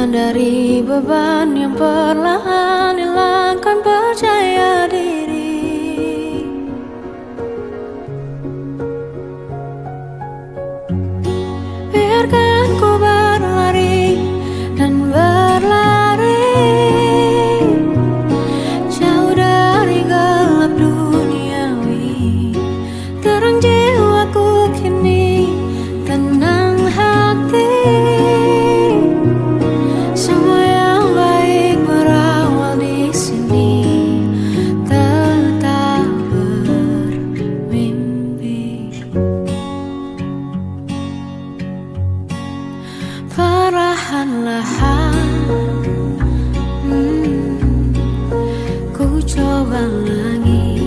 dari beban yang perlahan hilangkan percaya diri. Biarkan ku berlari dan berlari jauh dari gelap duniawi. Terang jiwaku kini, tenang hati. Semua yang baik berawal di sini. Tetap bermimpi. Perlahan-lahan ku coba lagi.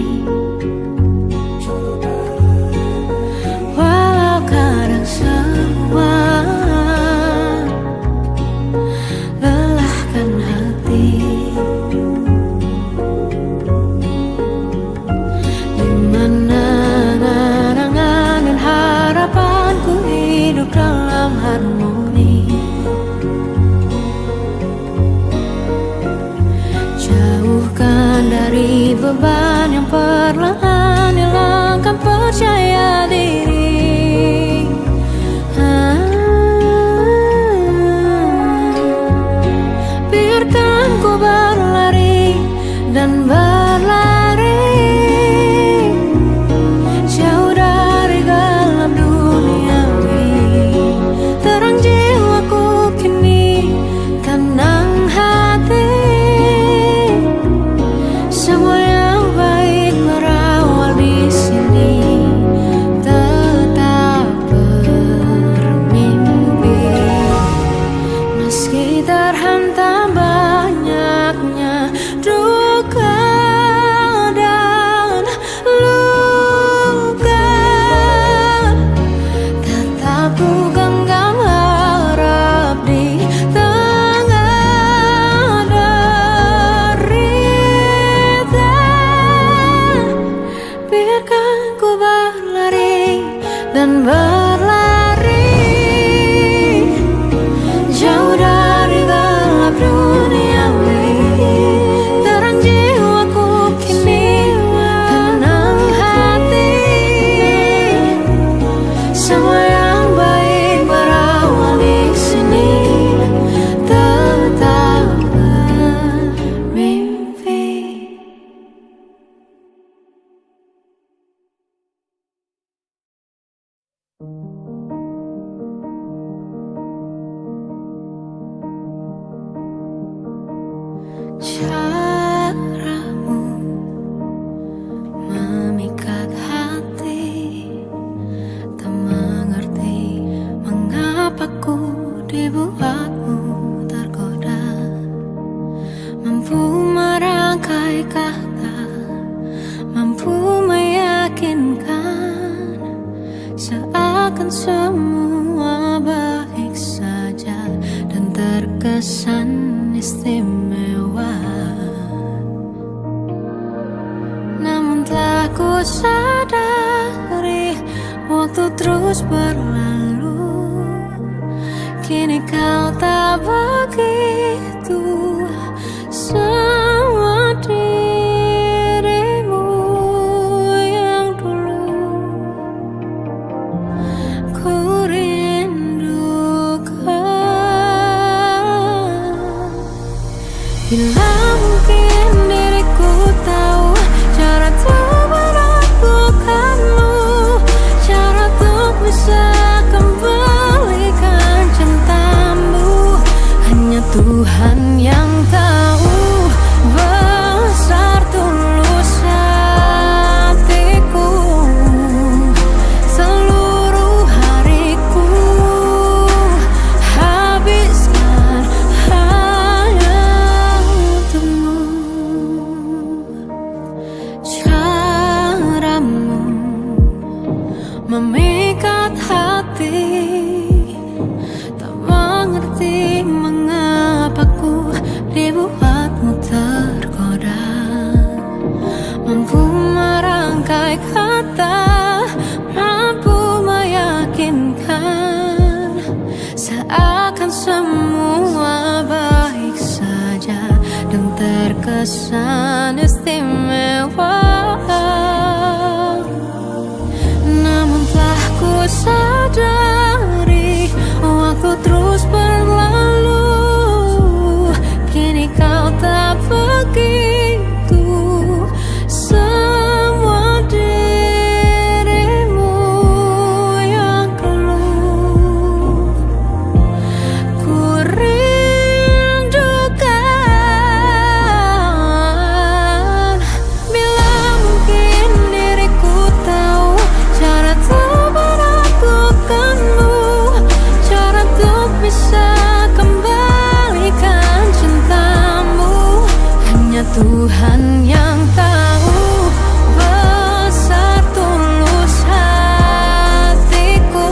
Walau kadang semua lelahkan hati. Dimana angan-angan dan harapanku hidup dalam harmoni. Jauhkan dari beban yang perlahan hilangkan percaya diri. Biarkan ku berlari dan berlari jauh dari gelap duniawi. Terang jiwaku kini, tenang hati. Semua yang baik berawal di sini. Tetap bermimpi. Meski terhantam banyaknya duka dan luka, tetap ku genggam harap di tengah derita. Biarkan ku berlari dan berlari jauh dari gelap duniawi. Terang jiwaku kini, tenang hati. Semua yang baik berawal di sini. Tetap bermimpi. Caramu memikat hati, tak mengerti mengapa ku dibuatmu tergoda. Mampu merangkai kata, mampu meyakinkan, seakan semua baik saja dan terkesan istimewa. Namun telah ku sadari, waktu terus berlalu. Kini kau tak begitu sama dirimu yang dulu ku rindukan. Bila mungkin diriku tahu cara untuk menaklukkanmu, cara untuk bisa kembalikan cintamu. Hanya Tuhan yang tahu besar tulus hatiku. Seluruh hariku habiskan hanya untukmu. Caramu memikat hati, tak mengerti mengapa ku perasaan istimewa. Namun telah ku sadari waktu terus berlalu. Kini kau tak begitu. Semua dirimu yang keluh. Ku rindukan bila mungkin diriku tahu cara untuk menaklukkanmu, cara untuk bisa kembalikan cintamu. Hanya Tuhan yang tahu besar tulus hatiku.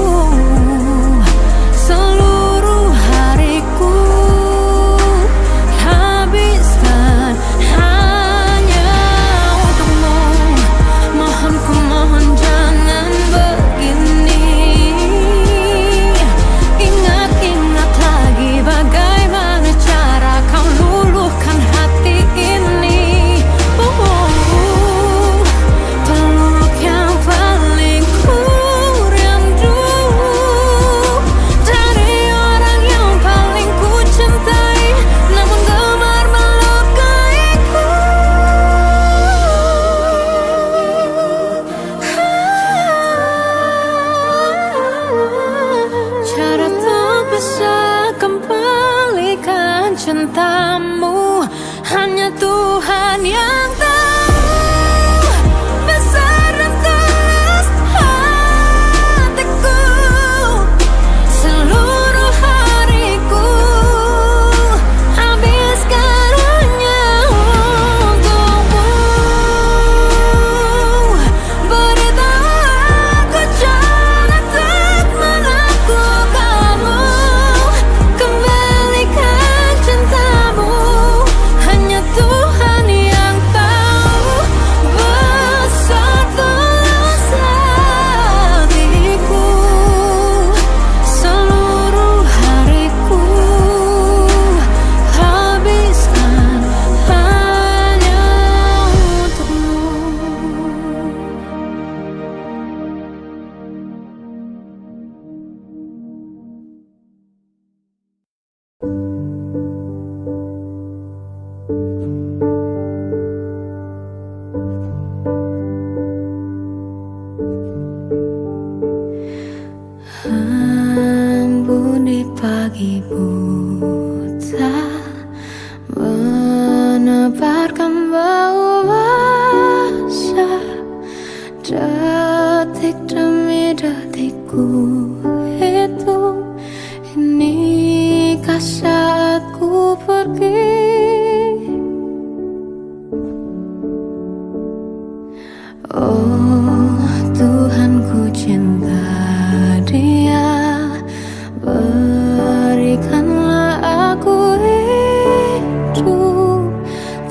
Seluruh hariku habiskan hanya untukmu. Mohon ku mohon jangan begini. Ingat-ingat lagi bagaimana cara kau luluhkan hati ini. Peluk yang paling ku rindu dari orang yang paling ku cintai, namun gemar melukaiku. Cara untuk bisa kembalikan cintamu, hanya Tuhan yang tahu besar dan tulus hatiku. Seluruh hariku habiskan hanya untukmu. Beritahu aku cara untuk menaklukkanmu, kembalikan cintamu. Hanya Tuhan yang tahu besar tulus hatiku. Seluruh hariku habiskan hanya untukmu. Embun di pagi buta menebarkan bau basah. Detik demi detikku hitung. Inikah saatku pergi? Oh Tuhan, ku cinta Dia. Berikanlah aku hidup,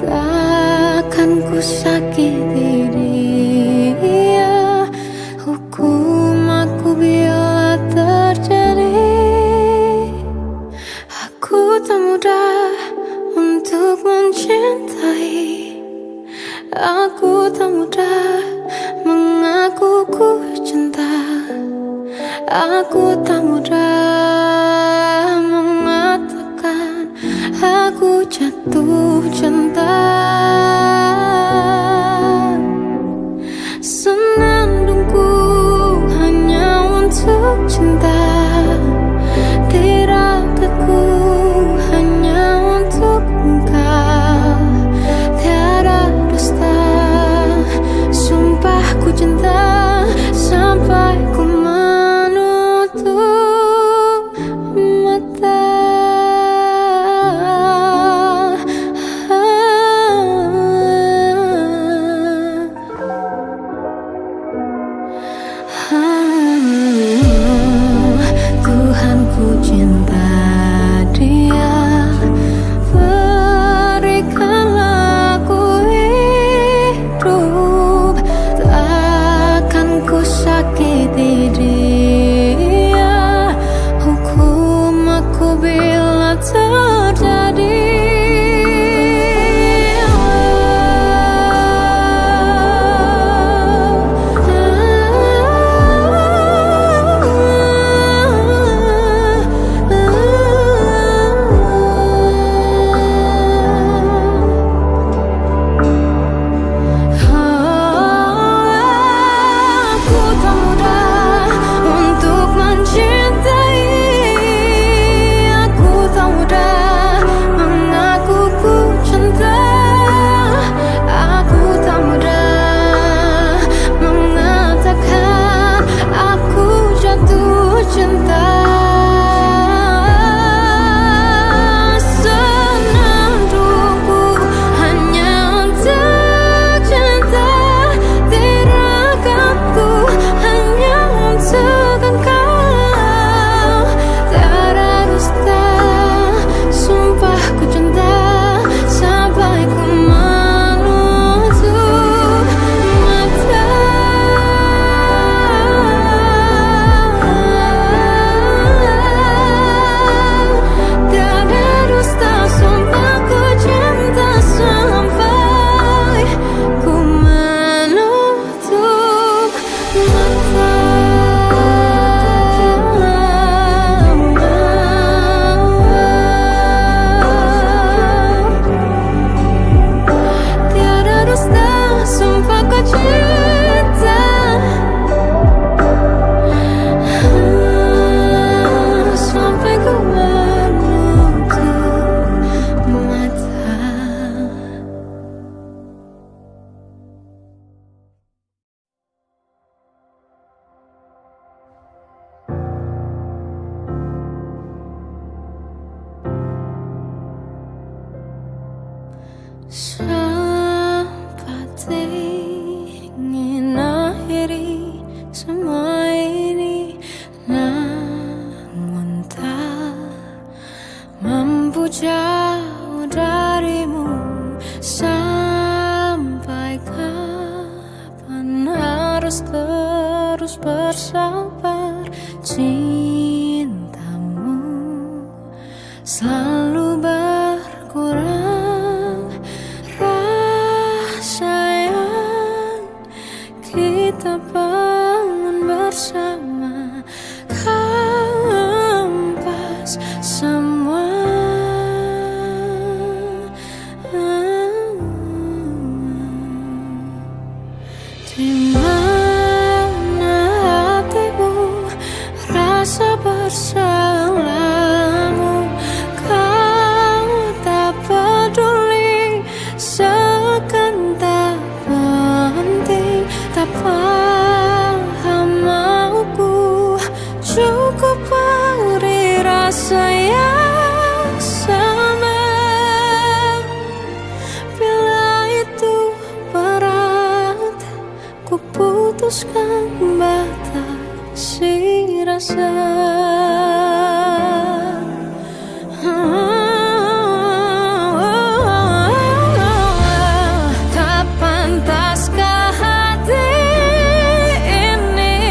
takkan ku sakiti Dia. Hukum aku bila terjadi. Aku tak mudah untuk mencintai. Aku tak mudah mengaku ku cinta. Aku tak mudah mengatakan aku jatuh cinta. Senandungku hanya untuk cinta. Tirakatku hanya untuk engkau. Tiada dusta, sumpah ku cinta sampai ku menutup mata. Tuhan, ku cinta Dia. Berikanlah aku hidup, takkan ku sakiti Dia. Hukum aku bila terjadi. Sempat ingin akhiri semua ini, namun tak mampu jauh darimu. Sampai kapan harus terus bersabar? Cintamu selalu berkurang. Rasa yang kita bangun bersama kampas semua. Di mana hatimu, rasa bersalahmu? Kau tak peduli, seakan tak penting. Tak paham mauku, cukup beri rasa yang sama. Bila itu berat, ku putuskan batasi rasa. Tak pantaskah hati ini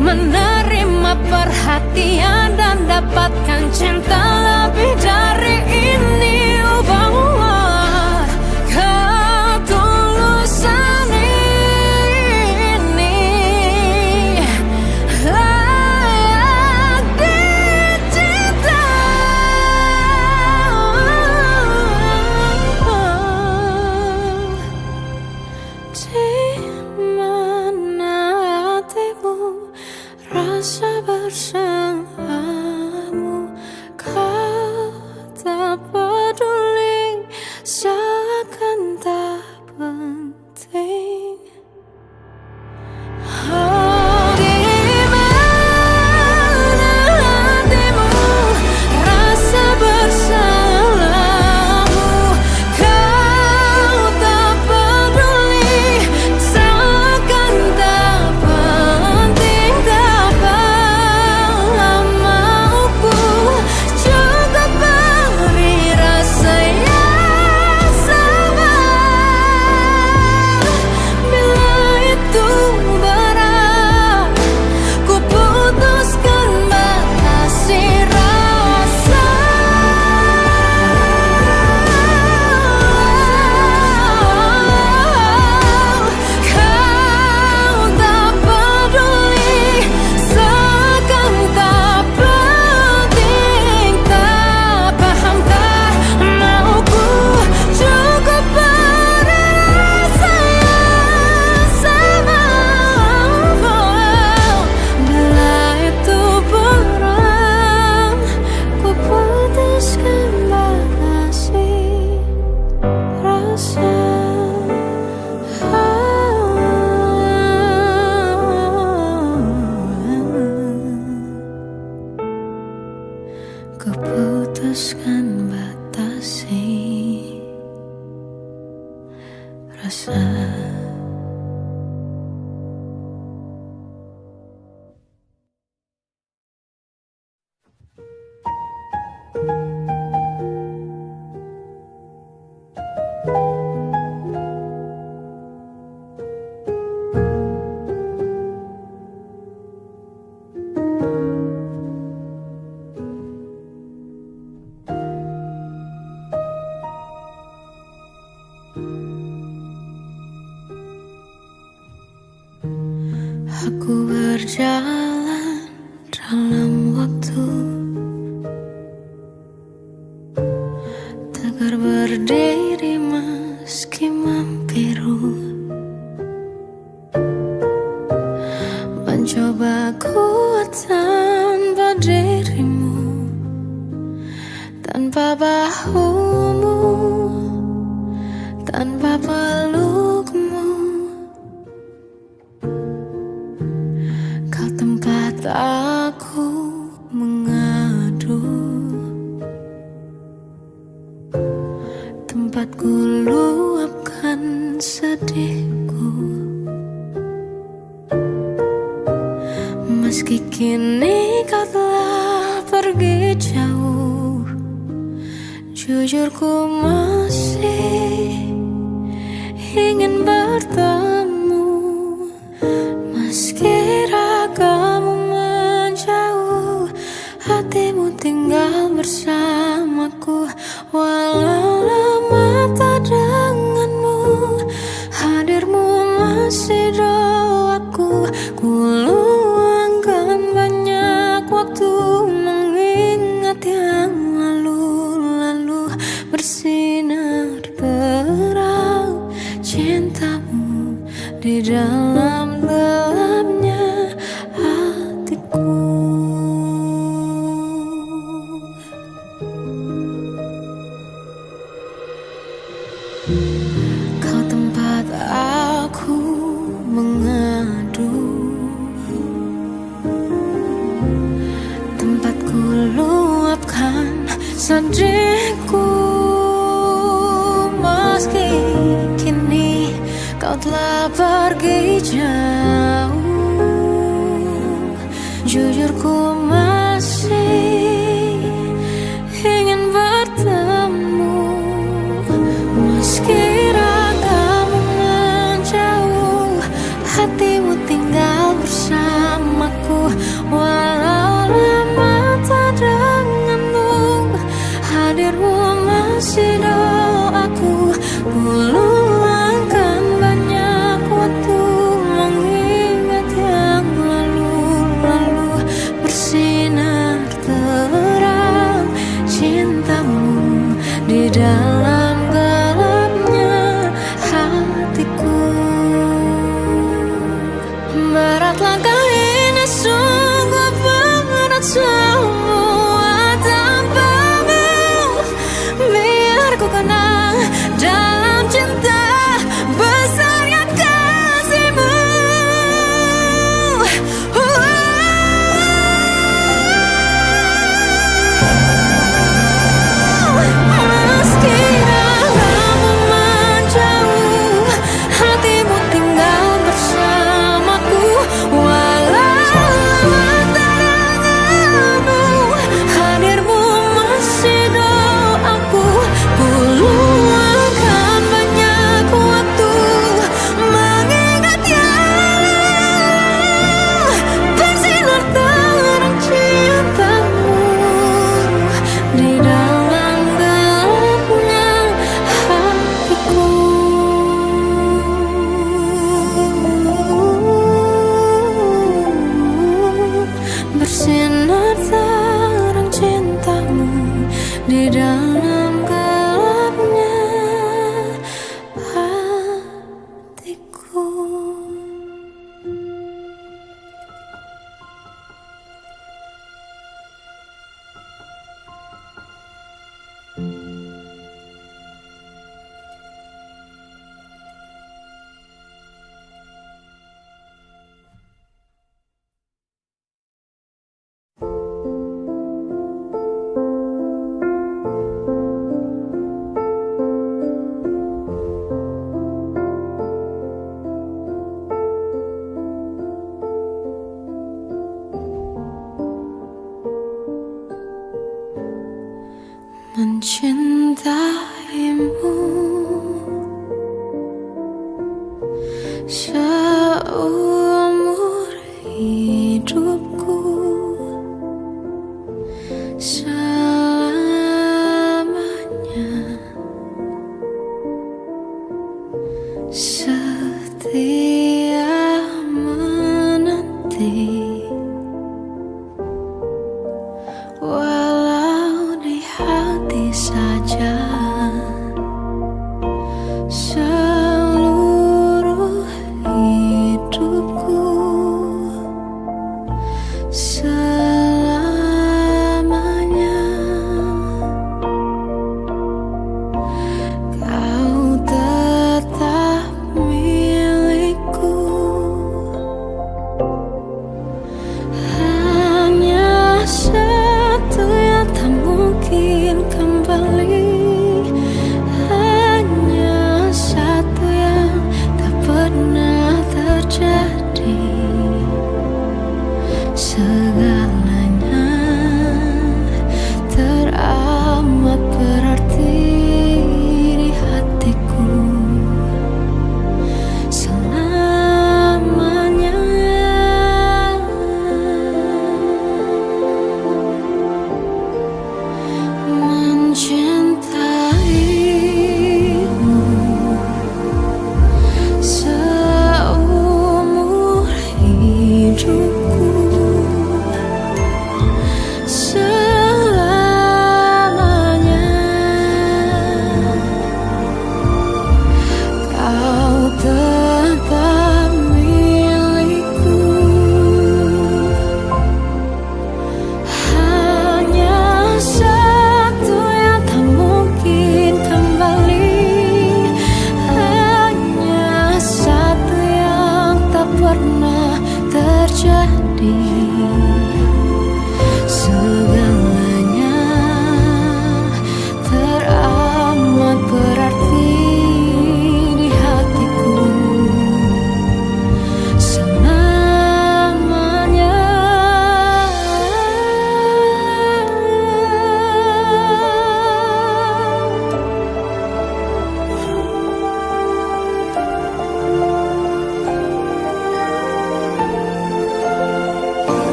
menerima perhatian dan dapatkan cinta lebih dari ini? Oh, bahwa ketulusan ini layak dicinta. Di mana hatimu, rasa bersamamu? Kau tak peduli, seakan tak penting. Oh, di mana hatimu, rasa bersalahmu? Kau tak peduli, seakan tak penting. Tak paham mauku, cukup beri rasa yang sama. Bila itu berat, ku putuskan batasi rasa. Kau tak peduli, seakan tak penting. Tak paham, tak mauku, cukup beri rasa yang sama. Bila itu berat, ku putuskan batasi rasa. Ku putuskan batasi rasa. Aku berjalan dalam waktu, tegar berdiri meski membiru. Mencoba kuat tanpa dirimu, tanpa bahumu, tanpa pelukmu. Kau tempat aku mengadu, tempat tempat ku luapkan sedihku. Meski kini kau telah pergi jauh, jujur ku masih ingin bertemu. Meski ragamu menjauh, hatimu tinggal bersamaku. Walau lama tak denganmu, hadirmu masih doaku. Ku luangkan banyak waktu mengingat yang lalu-lalu. Bersinar terang cintamu di dalam gelapnya hatiku. Kau tempat aku mengadu, tempat ku luapkan sedihku. Meski kini kau telah pergi jauh, jujur ku masih ingin bertemu. Meski ragamu menjauh, hatimu tinggal bersamaku. Walau lama tak denganmu, hadirmu masih doaku. Ku luangkan banyak waktu mengingat yang lalu-lalu. Bersinar terang cintamu di dalam gelapnya hatiku. Berat langkah ini, sungguh berat semua tanpamu. Biar ku kenang dalam cinta besarnya kasihmu. Meski ragamu menjauh, hatimu tinggal bersamaku. Walau lama tak denganmu, hadirmu masih doaku. Ku luangkan banyak waktu mengingat yang bersinar terang cintamu di dalam gelapnya hatiku. Bersinar terang cintamu di dalam gelapnya hatiku. Mencintaimu seumur hidupku, selamanya setia menanti. Walau di hati saja, seluruh hidupku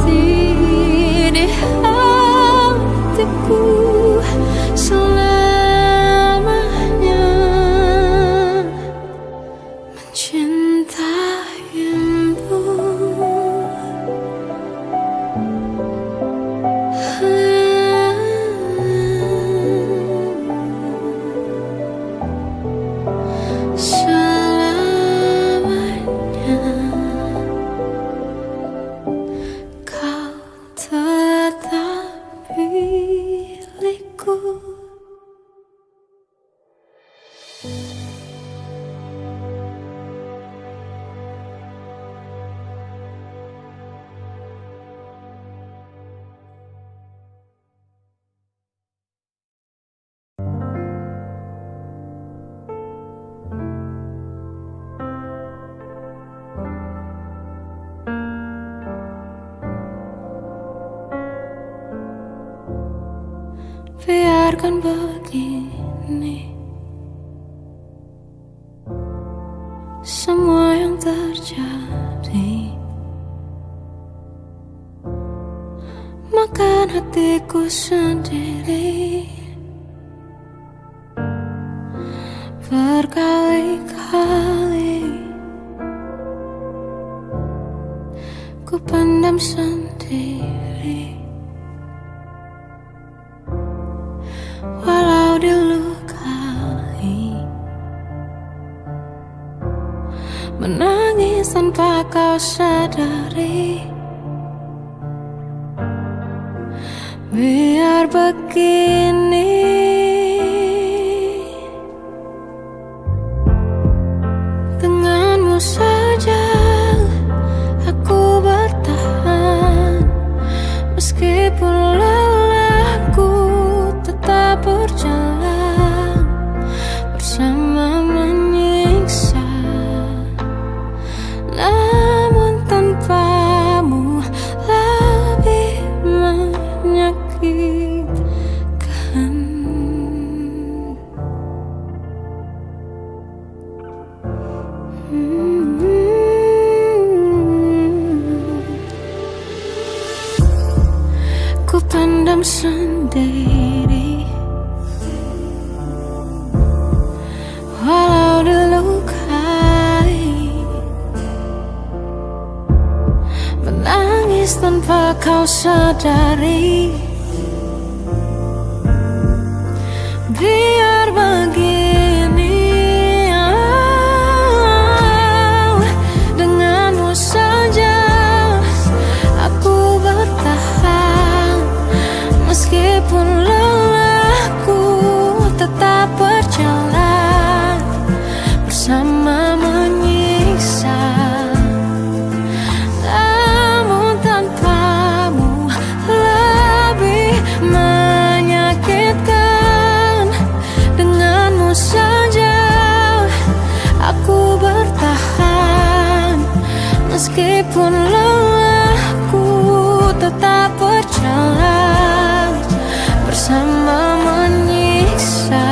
masih di hatiku selamanya, mencintaimu. Selamanya kau tetap milikku. Biarkan begini semua yang terjadi, makan hatiku sendiri berkali-kali. Ku pendam sendiri walau dilukai, menangis tanpa kau sadari. Biar begini, denganmu saja aku bertahan, meskipun lelahku tetap berjalan bersama menyiksa. Namun tanpamu lebih menyakitkan. Ku pendam sendiri walau dilukai, menangis tanpa kau sadari. Biar begini, denganmu saja aku bertahan, meskipun lelahku tetap berjalan bersama menyiksa. Namun tanpamu lebih menyakitkan. Denganmu saja aku bertahan, meskipun lelahku tetap berjalan bersama menyiksa.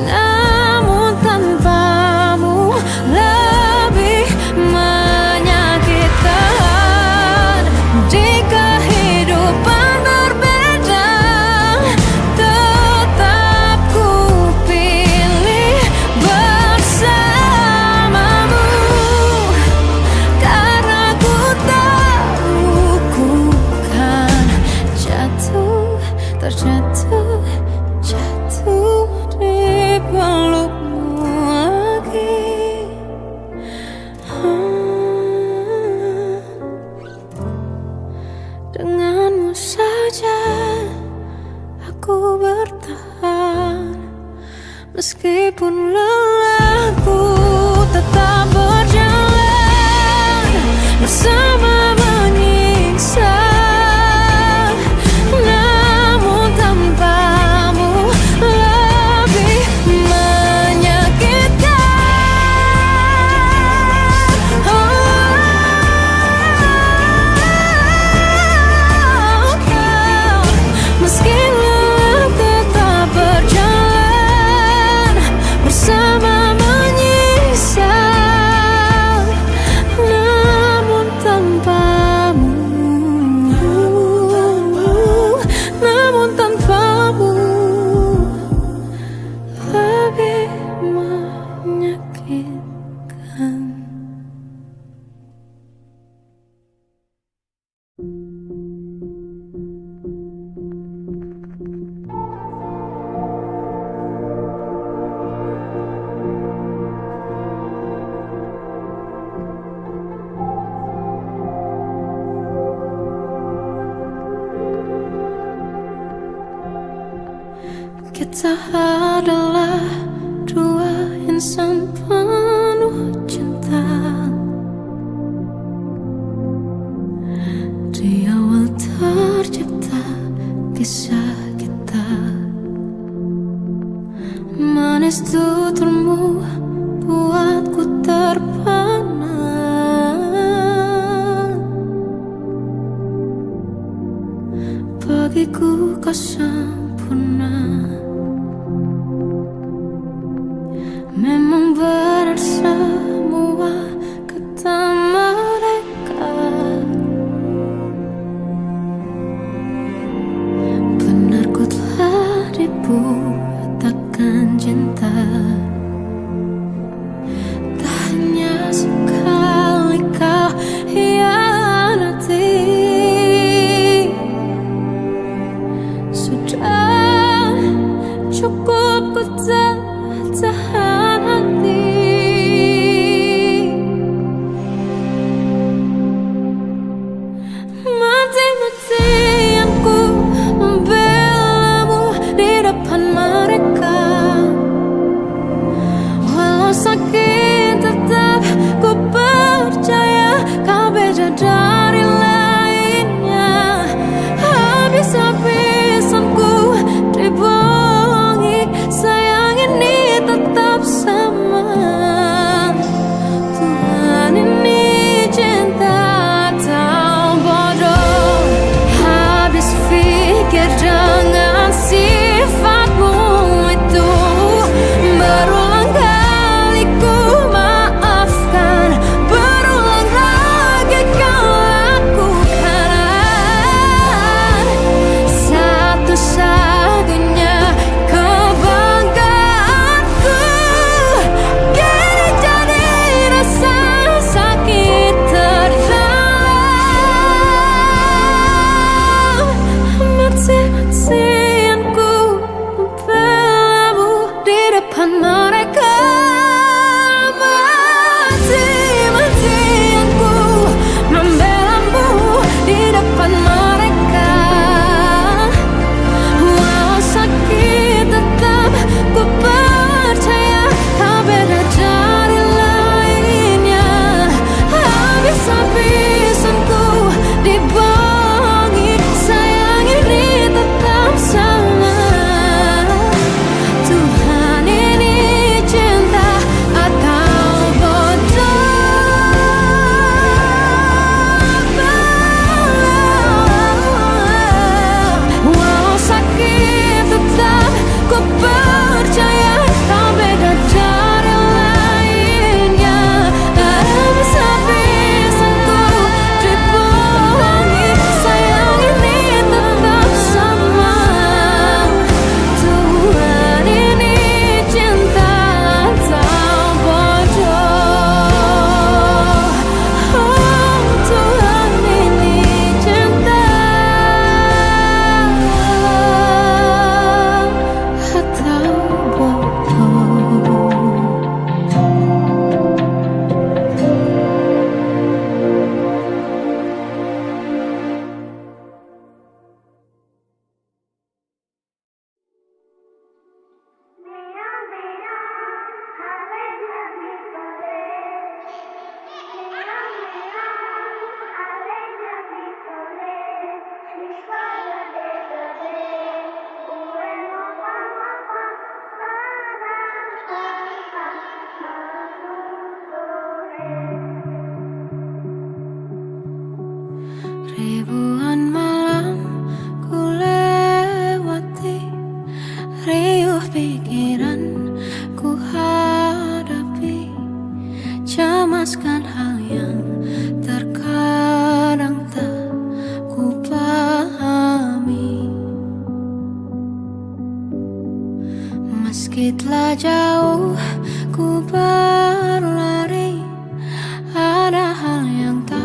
Namun tanpamu lebih menyakitkan. Di kehidupan berbeda, tetap ku pilih bersamamu, karena ku tahu ku kan jatuh, terjatuh, jatuh di pelukmu lagi. Denganmu saja aku bertahan, meskipun lelahku tetap berjalan bersama menyiksa. Namun tanpamu lebih menyakitkan. Meski lelah tetap berjalan bersama Kita adalah dua insan penuh cinta. Di awal tercipta kisah kita, manis tuturmu buatku terpana. Bagiku kau sempurna. Memang benar semua kata mereka, benar ku telah dibutakan cinta. Tak hanya sekali kau hianati, sudah cukup ku tahan hati. Mati-matian ku membelamu di depan mereka. Walau sakit tetap ku percaya kau beda dari lainnya. Habis-habisan ku dibohongi, sayang ini tetap sama. Tuhan ini cinta atau bodoh. Habis pikir dengan sifatmu itu, berulang kali ku maafkan, berulang lagi kau lakukan. Satu-satunya kebanggaanku kini jadi rasa sakit terdalam. Mati-matian ku membelamu di depan mereka. Mati-matian ku membelamu di depan mereka. Walau sakit tetap ku percaya kau beda dari lainnya. Habis-habisan ku dibohongi, sayang ini tetap sama. Tuhan ini cinta atau bodoh. Walau sakit tetap ku percaya kau beda dari lainnya. Habis-habisan ku dibohongi, sayang ini tetap sama. Tuhan ini cinta atau bodoh. Oh, Tuhan ini cinta atau bodoh. Ribuan malam ku lewati, riuh pikiran ku hadapi, cemaskan hal yang terkadang tak ku pahami. Meski telah jauh ku berlari, ada hal yang tak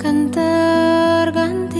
kan terganti.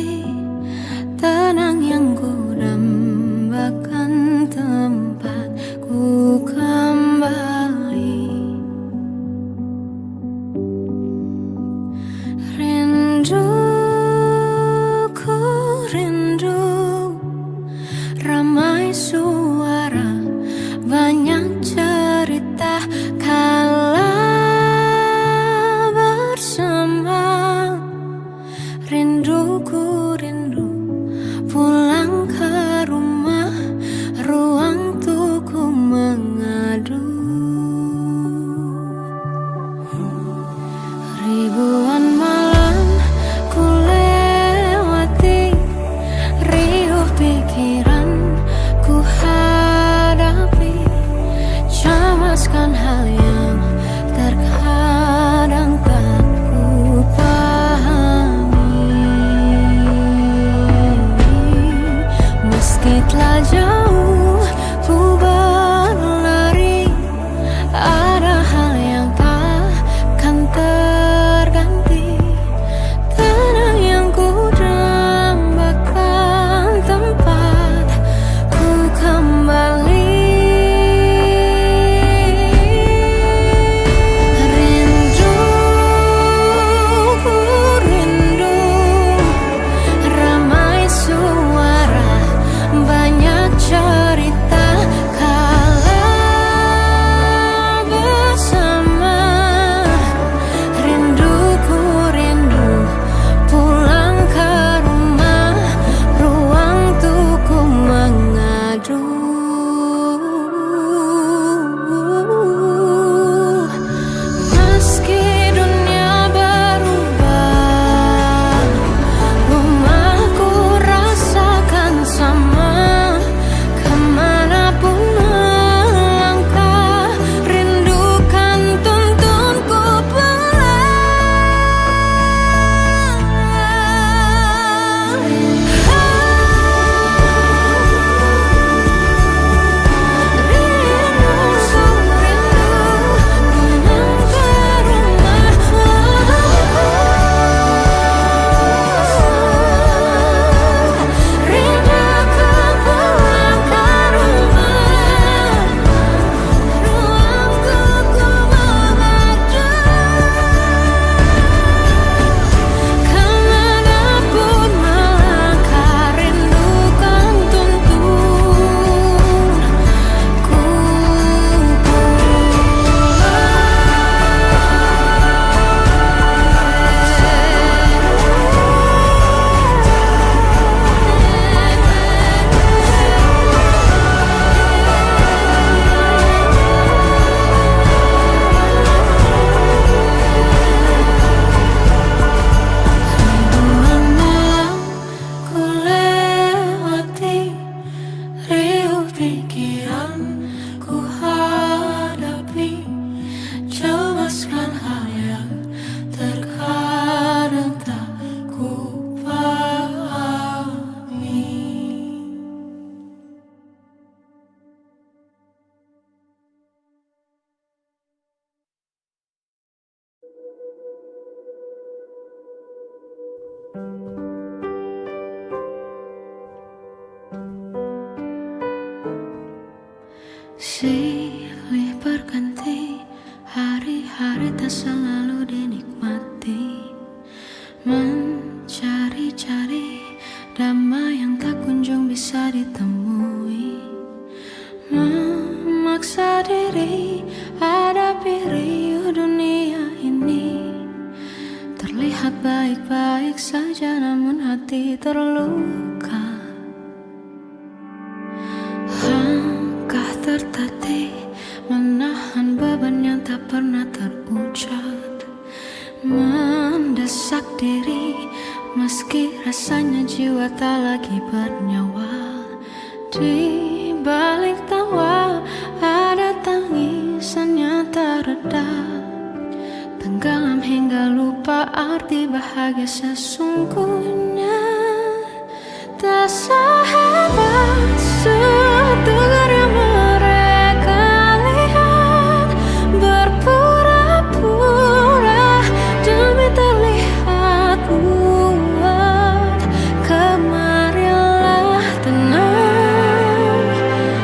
Silih berganti, hari-hari tak selalu dinikmati. Mencari-cari damai yang tak kunjung bisa ditemui. Memaksa diri hadapi riuh dunia ini. Terlihat baik-baik saja namun hati terluka. Langkah tertatih menahan beban yang tak pernah terucap. Mendesak diri meski rasanya jiwa tak lagi bernyawa. Di balik tawa ada tangisan yang tak reda. Tenggelam hingga lupa arti bahagia sesungguhnya. Tak sehebat setegar yang mereka lihat. Berpura-pura demi terlihat kuat. Kemarilah tenang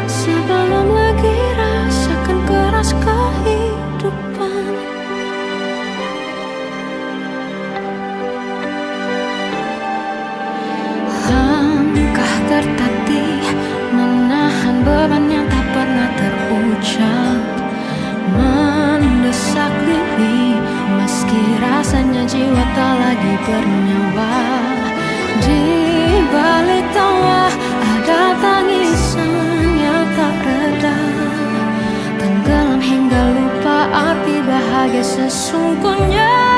sebelum lagi rasakan keras kehidupan. Langkah tertatih menahan beban yang tak pernah terucap. Mendesak diri meski rasanya jiwa tak lagi bernyawa. Di balik tawa ada tangisan yang tak reda. Tenggelam hingga lupa arti bahagia sesungguhnya.